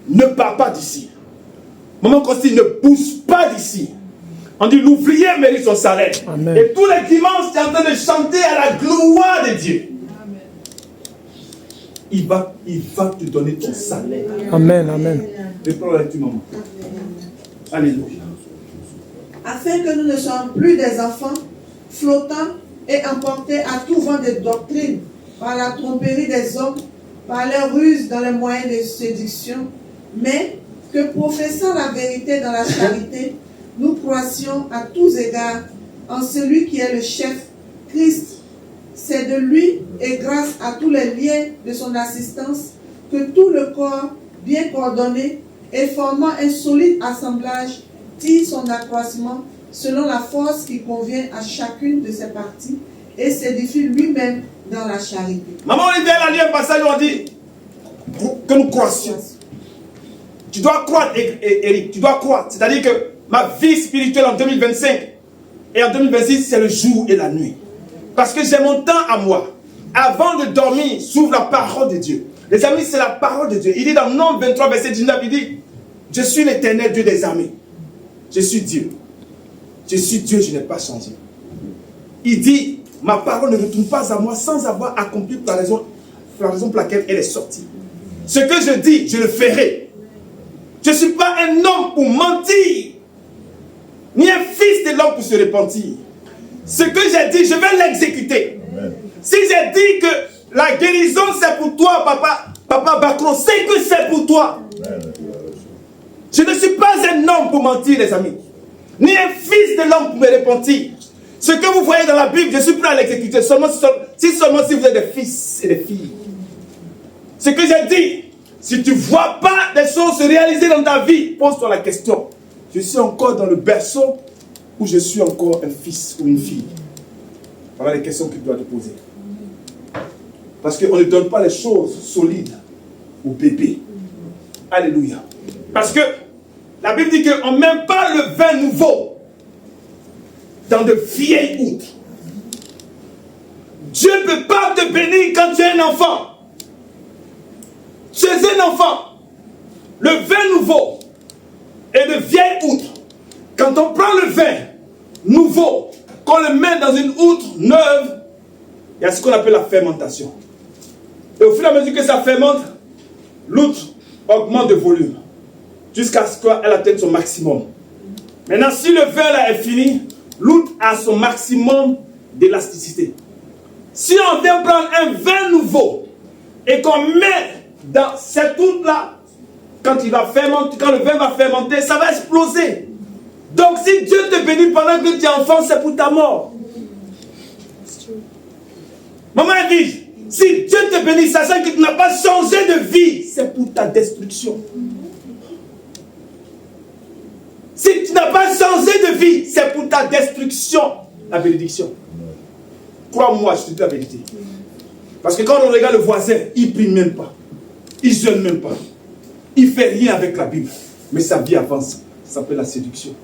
Ne pars pas d'ici. Maman Constantine, ne bouge pas d'ici. On dit l'ouvrier mérite son salaire. Amen. Et tous les dimanches, tu es en train de chanter à la gloire de Dieu. Amen. Il va te donner ton salaire. Amen, amen. Reprends la lecture, maman. Alléluia. Afin que nous ne soyons plus des enfants flottants et emportés à tout vent de doctrine par la tromperie des hommes, par leurs ruses dans les moyens de séduction, mais que professant la vérité dans la charité, nous croissions à tous égards en celui qui est le chef, Christ. C'est de lui et grâce à tous les liens de son assistance que tout le corps, bien coordonné et formant un solide assemblage, tire son accroissement selon la force qui convient à chacune de ses parties et s'édifie lui-même dans la charité. Maman Olivier a lu un passage où on dit que nous croissions. Tu dois croire, Eric, tu dois croire. C'est-à-dire que ma vie spirituelle en 2025 et en 2026, c'est le jour et la nuit. Parce que j'ai mon temps à moi. Avant de dormir, s'ouvre la parole de Dieu. Les amis, c'est la parole de Dieu. Il dit dans Nombre 23, verset 19, il dit, je suis l'Éternel Dieu des armées. Je suis Dieu. Je suis Dieu, je n'ai pas changé. Il dit, ma parole ne retourne pas à moi sans avoir accompli la raison pour laquelle elle est sortie. Ce que je dis, je le ferai. Je ne suis pas un homme pour mentir, ni un fils de l'homme pour se repentir. Ce que j'ai dit, je vais l'exécuter. Si j'ai dit que la guérison c'est pour toi, papa Bacron, c'est que c'est pour toi. Je ne suis pas un homme pour mentir, les amis, ni un fils de l'homme pour me repentir. Ce que vous voyez dans la Bible, je suis prêt à l'exécuter, si vous êtes des fils et des filles. Ce que j'ai dit, si tu ne vois pas des choses se réaliser dans ta vie, pose-toi la question. Je suis encore dans le berceau ou je suis encore un fils ou une fille? Voilà les questions que tu dois te poser. Parce qu'on ne donne pas les choses solides au bébé. Alléluia. Parce que la Bible dit qu'on ne met pas le vin nouveau dans de vieilles outres. Dieu ne peut pas te bénir quand tu es un enfant. Tu es un enfant. Le vin nouveau est de vieilles outres. Quand on prend le vin nouveau, qu'on le met dans une outre neuve, il y a ce qu'on appelle la fermentation. Et au fur et à mesure que ça fermente, l'outre augmente de volume jusqu'à ce qu'elle atteigne son maximum. Maintenant, si le vin là est fini, l'outre a son maximum d'élasticité. Si on vient prendre un vin nouveau et qu'on met dans cette outre là, quand le vin va fermenter, ça va exploser. Donc si Dieu te bénit pendant que tu es enfant, c'est pour ta mort. Maman dit, Si Dieu te bénit, sachant que tu n'as pas changé de vie, c'est pour ta destruction. Si tu n'as pas changé de vie, c'est pour ta destruction. La bénédiction. Crois-moi, je te dis la vérité. Parce que quand on regarde le voisin, il ne prie même pas. Il ne jeûne même pas. Il ne fait rien avec la Bible. Mais sa vie avance. Ça s'appelle la séduction.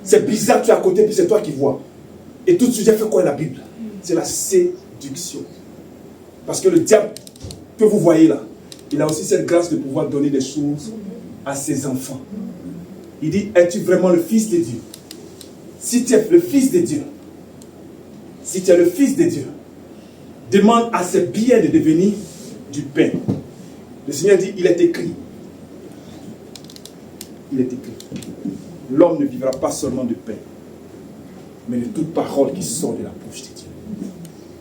C'est bizarre, tu es à côté, puis c'est toi qui vois. Et tout de suite, j'ai fait quoi la Bible? C'est la séduction. Parce que le diable que vous voyez là, il a aussi cette grâce de pouvoir donner des choses à ses enfants. Il dit, es-tu vraiment le fils de Dieu? Si tu es le fils de Dieu, si tu es le fils de Dieu, demande à ces billets de devenir du pain. Le Seigneur dit, il est écrit. Il est écrit. L'homme ne vivra pas seulement de pain, mais de toute parole qui sort de la bouche de Dieu.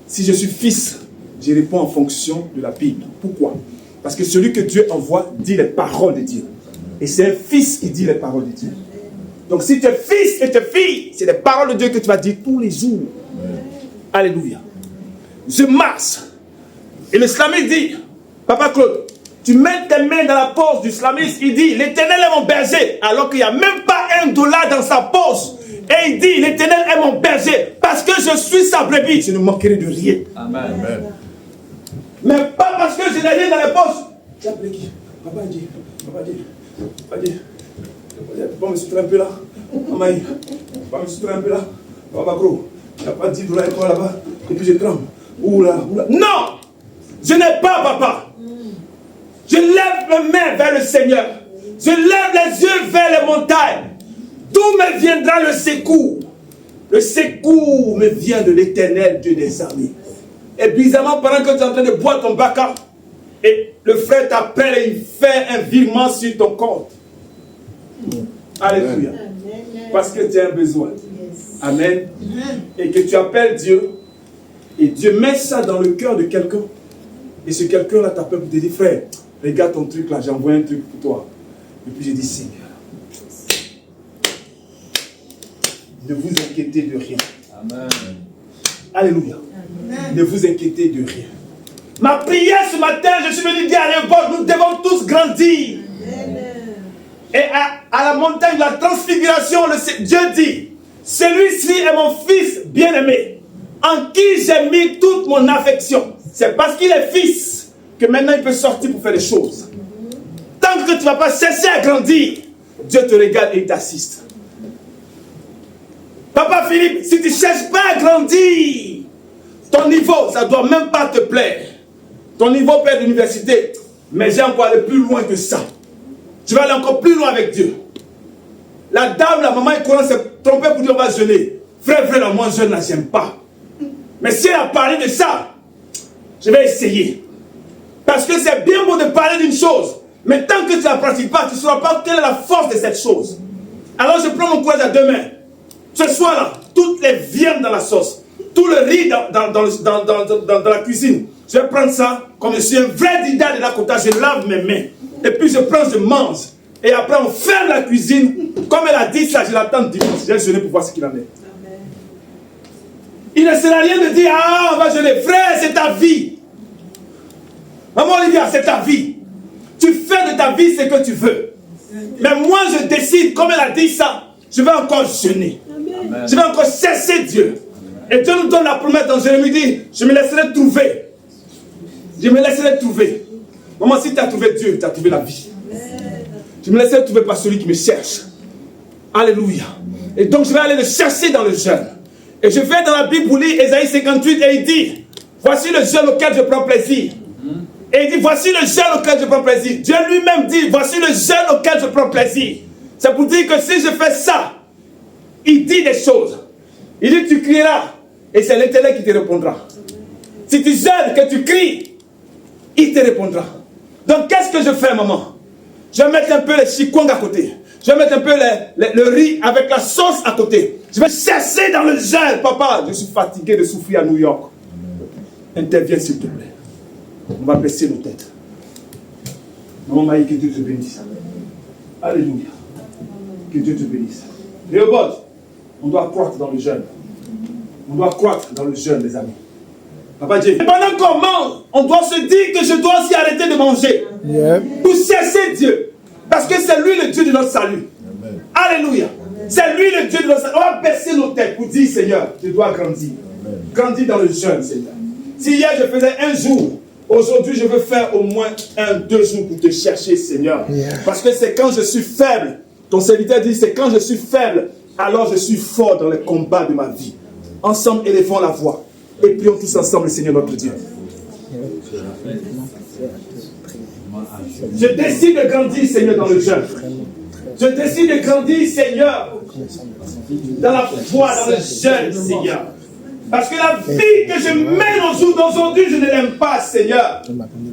Si je suis fils, je réponds en fonction de la Bible. Pourquoi? Parce que celui que Dieu envoie dit les paroles de Dieu. Et c'est un fils qui dit les paroles de Dieu. Donc si tu es fils et tu es fille, c'est les paroles de Dieu que tu vas dire tous les jours. Alléluia. Je marche. Et le slamiste dit, Papa Claude, tu mets tes mains dans la poche du slamiste, il dit, l'Éternel est mon berger, alors qu'il n'y a même pas $1 dans sa poche. Et il dit, l'Éternel est mon berger, parce que je suis sa brebis, je ne manquerai de rien. Amen. Mais pas parce que je n'ai rien dans les poches. Tu as appelé qui? Papa dit, papa dit, papa dit, papa me soutient un peu là. Maman, papa me soutient un peu là. Papa gros, il n'y a pas $10 et toi là-bas, et puis je tremble. Oula, oula. Non! Je n'ai pas, papa. Je lève mes mains vers le Seigneur. Je lève les yeux vers les montagnes. D'où me viendra le secours? Le secours me vient de l'Éternel, Dieu des armées. Et bizarrement, pendant que tu es en train de boire ton baka, et le frère t'appelle et il fait un virement sur ton compte. Alléluia. Parce que tu as un besoin. Amen. Et que tu appelles Dieu. Et Dieu met ça dans le cœur de quelqu'un. Et ce quelqu'un-là t'appelle pour te dire, frère, regarde ton truc là, j'ai envoyé un truc pour toi. Et puis j'ai dit, Seigneur, ne vous inquiétez de rien. Amen. Alléluia. Amen. Ne vous inquiétez de rien. Ma prière ce matin, je suis venu dire à l'époque, nous devons tous grandir. Amen. Et à la montagne de la transfiguration, Dieu dit, celui-ci est mon fils bien-aimé, en qui j'ai mis toute mon affection. C'est parce qu'il est fils que maintenant il peut sortir pour faire des choses. Tant que tu ne vas pas cesser à grandir, Dieu te regarde et il t'assiste. Papa Philippe, si tu ne cherches pas à grandir, ton niveau, ça ne doit même pas te plaire. Ton niveau peut être l'université, mais j'ai encore aller plus loin que ça. Tu vas aller encore plus loin avec Dieu. La dame, la maman, elle s'est trompée pour dire on va jeûner. Frère, là, moi jeûne, là, j'aime pas. Mais si elle a parlé de ça, je vais essayer. Parce que c'est bien beau de parler d'une chose, mais tant que tu ne la pratiques pas, tu ne sauras pas quelle est la force de cette chose. Alors je prends mon courage à deux mains. Ce soir-là, toutes les viandes dans la sauce, tout le riz dans la cuisine, je vais prendre ça, comme je suis un vrai dida de la côte, je lave mes mains. Et puis je prends, je mange. Et après on ferme la cuisine. Comme elle a dit ça, je l'attends dimanche. J'ai jeûné pour voir ce qu'il en est. Amen. Il ne sert à rien de dire, ah, on va jeûner. Frère, c'est ta vie. Maman Olivia, c'est ta vie. Tu fais de ta vie ce que tu veux. Mais moi, je décide, comme elle a dit ça, je vais encore jeûner. Amen. Je vais encore cesser Dieu. Et Dieu nous donne la promesse dans Jérémie, dit, je me laisserai trouver. Je me laisserai trouver. Maman, si tu as trouvé Dieu, tu as trouvé la vie. Je me laisserai trouver par celui qui me cherche. Alléluia. Et donc je vais aller le chercher dans le jeûne. Et je vais dans la Bible pour lire Ésaïe 58 et il dit, voici le jeûne auquel je prends plaisir. Et il dit, voici le jeûne auquel je prends plaisir. Dieu lui-même dit, voici le jeûne auquel je prends plaisir. C'est pour dire que si je fais ça, il dit des choses. Il dit, tu crieras et c'est l'Éternel qui te répondra. Si tu jeûnes, que tu cries, il te répondra. Donc qu'est-ce que je fais, maman? Je vais mettre un peu les chikwang à côté. Je vais mettre un peu le riz avec la sauce à côté. Je vais chercher dans le jeûne. Papa, je suis fatigué de souffrir à New York. Interviens s'il te plaît. On va baisser nos têtes. Maman Maï, que Dieu te bénisse. Alléluia. Que Dieu te bénisse. Réobot, on doit croître dans le jeûne. On doit croître dans le jeûne, les amis. Papa Dieu. Et pendant qu'on mange, on doit se dire que je dois aussi arrêter de manger. Yep. Pour cesser Dieu. Parce que c'est lui le Dieu de notre salut. Amen. Alléluia. C'est lui le Dieu de notre salut. On va baisser nos têtes pour dire, Seigneur, je dois grandir. Grandir dans le jeûne, Seigneur. Si hier je faisais un jour, aujourd'hui je veux faire au moins 2 jours pour te chercher, Seigneur. Parce que c'est quand je suis faible. Ton serviteur dit, c'est quand je suis faible, alors je suis fort dans les combats de ma vie. Ensemble, élevons la voix. Et prions tous ensemble, Seigneur notre Dieu. Je décide de grandir, Seigneur, dans le jeûne. Je décide de grandir, Seigneur, dans la foi, dans le jeûne, Seigneur. Parce que la vie que je mène au jour d'aujourd'hui, je ne l'aime pas, Seigneur.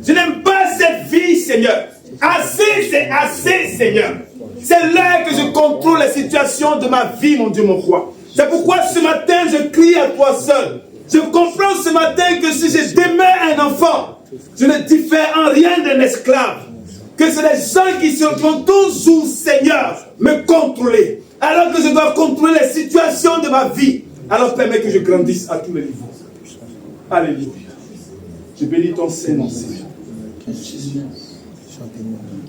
Je n'aime pas cette vie, Seigneur. Assez, c'est assez, Seigneur. C'est là que je contrôle les situations de ma vie, mon Dieu, mon roi. C'est pourquoi ce matin, je crie à toi seul. Je comprends ce matin que si je démets un enfant, je ne diffère en rien d'un esclave. Que c'est les gens qui vont toujours, Seigneur, me contrôler. Alors que je dois contrôler les situations de ma vie. Alors permets que je grandisse à tous les niveaux. Alléluia. Je bénis ton Saint-Nom, Seigneur.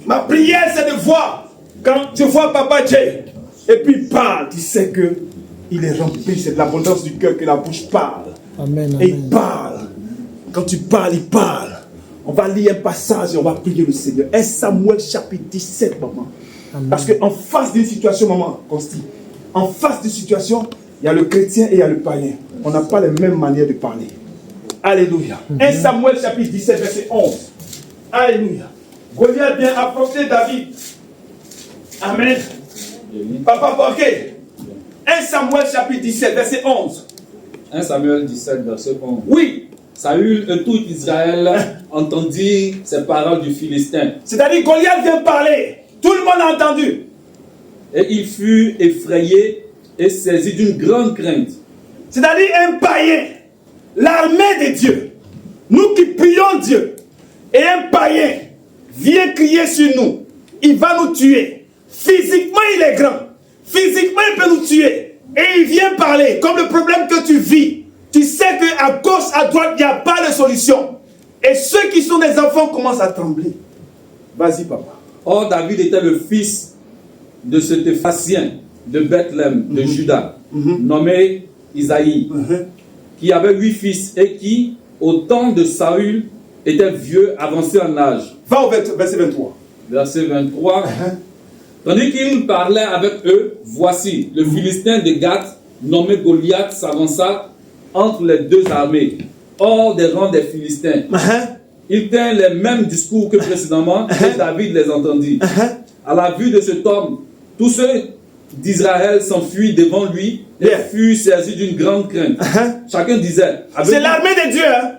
Ma prière, c'est de voir, quand je vois Papa Jay, et puis il parle, tu sais que il est rempli, c'est de l'abondance du cœur que la bouche parle. Amen, et il parle. Quand tu parles, il parle. On va lire un passage et on va prier le Seigneur. 1 Samuel chapitre 17, maman. Amen. Parce qu'en face d'une situation, maman, Consti, en face d'une situation, il y a le chrétien et il y a le païen. On n'a pas les mêmes manières de parler. Alléluia. 1 Samuel chapitre 17, verset 11. Alléluia. Goliath vient apporter David. Amen. Papa, ok. 1 Samuel chapitre 17, verset 11. 1 Samuel 17, verset 11. Oui. Saül et tout Israël entendit ces paroles du Philistin. C'est-à-dire Goliath vient parler. Tout le monde a entendu. Et il fut effrayé et saisi d'une grande crainte. C'est-à-dire un païen, l'armée de Dieu, nous qui prions Dieu, et un païen vient crier sur nous. Il va nous tuer. Physiquement, il est grand. Physiquement, il peut nous tuer. Et il vient parler, comme le problème que tu vis. Tu sais qu'à gauche, à droite, il n'y a pas de solution. Et ceux qui sont des enfants commencent à trembler. Vas-y, papa. Or, David était le fils de cet Éphrathien de Bethléem, de Juda, nommé Isaïe, qui avait 8 fils et qui, au temps de Saül, était vieux, avancé en âge. Va au verset 23. Verset 23. Tandis qu'il parlait avec eux, voici, le Philistin de Gath, nommé Goliath, s'avança entre les deux armées, hors des rangs des Philistins. Il tint les mêmes discours que précédemment, et David les entendit. À la vue de cet homme, tous ceux d'Israël s'enfuient devant lui et furent saisis d'une grande crainte. Chacun disait... C'est l'armée de Dieu. Hein?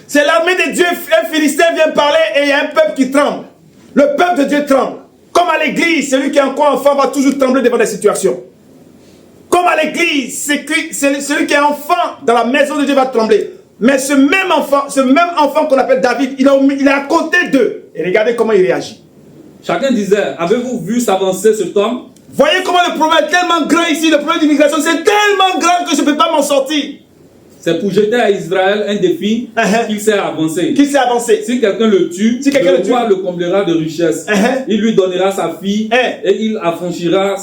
C'est l'armée de Dieu. Un Philistin vient parler et il y a un peuple qui tremble. Le peuple de Dieu tremble. Comme à l'église, celui qui est encore enfant va toujours trembler devant des situations. Comme à l'église, celui qui est enfant dans la maison de Dieu va trembler. Mais ce même enfant qu'on appelle David, il est à côté d'eux. Et regardez comment il réagit. Chacun disait, avez-vous vu s'avancer cet homme? Voyez comment le problème est tellement grand ici, le problème d'immigration, c'est tellement grand que je ne peux pas m'en sortir. C'est pour jeter à Israël un défi qu'il s'est avancé. Qu'il s'est avancé. Si quelqu'un le tue, le roi le comblera de richesses. Il lui donnera sa fille et il affranchira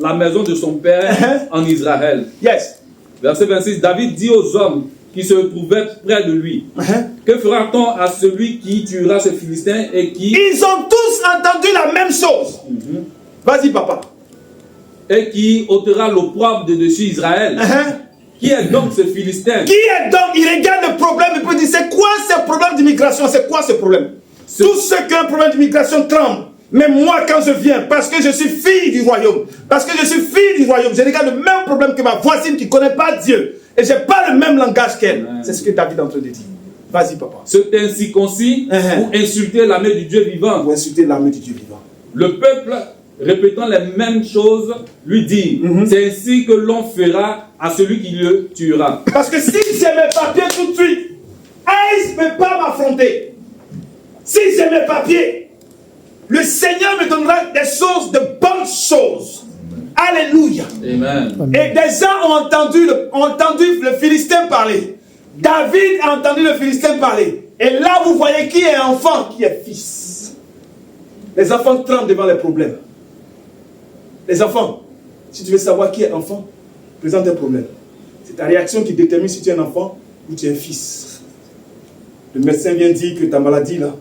la maison de son père en Israël. Yes. Verset 26, David dit aux hommes qui se trouvaient près de lui, que fera-t-on à celui qui tuera ce Philistin et qui... Ils ont tous entendu la même chose. Vas-y, papa. Et qui ôtera l'opprobre de dessus Israël. Qui est donc ce Philistin? Qui est donc? Il regarde le problème et peut dire, c'est quoi ce problème d'immigration? C'est quoi ce problème? Tous ceux qui ont un problème d'immigration tremblent. Mais moi, quand je viens, parce que je suis fille du royaume, je regarde le même problème que ma voisine qui ne connaît pas Dieu. Et je n'ai pas le même langage qu'elle. C'est ce que David est en train de dire. Vas-y, papa. C'est incirconcis pour insulter l'armée du Dieu vivant. Pour insulter l'armée du Dieu vivant. Le peuple, répétant les mêmes choses, lui dit, c'est ainsi que l'on fera à celui qui le tuera. Parce que si j'ai mes papiers tout de suite, Aïs ne peut pas m'affronter. Si j'ai mes papiers, le Seigneur me donnera des choses, de bonnes choses. Alléluia. Amen. Et des gens ont entendu le Philistin parler. David a entendu le Philistin parler. Et là, vous voyez qui est enfant, qui est fils. Les enfants tremblent devant les problèmes. Les enfants, si tu veux savoir qui est enfant, présente un problème. C'est ta réaction qui détermine si tu es un enfant ou tu es un fils. Le médecin vient dire que ta maladie, là,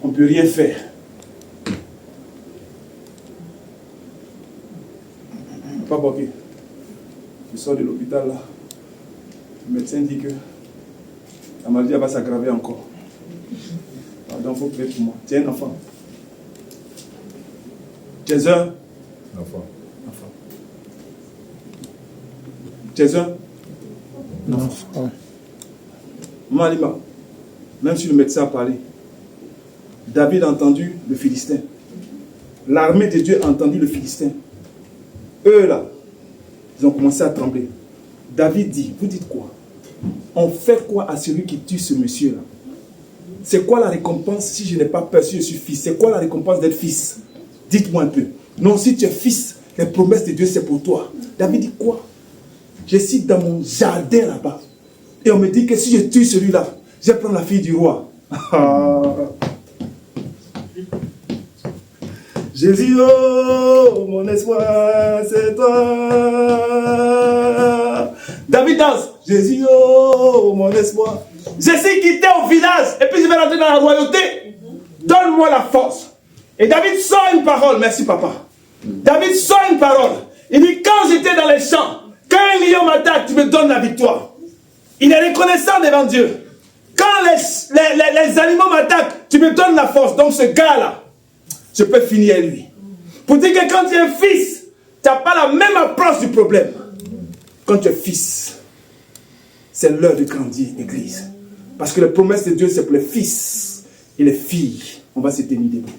on ne peut rien faire. Papa, ok. Je sors de l'hôpital, là. Le médecin dit que la maladie va s'aggraver encore. Donc, il faut prier pour moi. Tu es un enfant. Tu es un enfant. Tu es un enfant. Maman Alima, même si le médecin a parlé, David a entendu le Philistin. L'armée de Dieu a entendu le Philistin. Eux là, ils ont commencé à trembler. David dit, vous dites quoi? On fait quoi à celui qui tue ce monsieur-là? C'est quoi la récompense si je n'ai pas peur, si je suis fils? C'est quoi la récompense d'être fils? Dites-moi un peu. Non, si tu es fils, les promesses de Dieu, c'est pour toi. David dit quoi? Je suis dans mon jardin là-bas. Et on me dit que si je tue celui-là, je vais prendre la fille du roi. Jésus, oh, mon espoir, c'est toi. David danse. Jésus, oh, mon espoir. Je suis quitté au village et puis je vais rentrer dans la royauté. Donne-moi la force. Et David sort une parole. Merci, papa. David sort une parole. Il dit, quand j'étais dans les champs, quand un lion m'attaque, tu me donnes la victoire. Il est reconnaissant devant Dieu. Quand les animaux m'attaquent, tu me donnes la force. Donc ce gars-là, je peux finir lui. Pour dire que quand tu es un fils, tu n'as pas la même approche du problème. Quand tu es fils, c'est l'heure de grandir, église. Parce que les promesses de Dieu, c'est pour les fils et les filles. On va se tenir debout.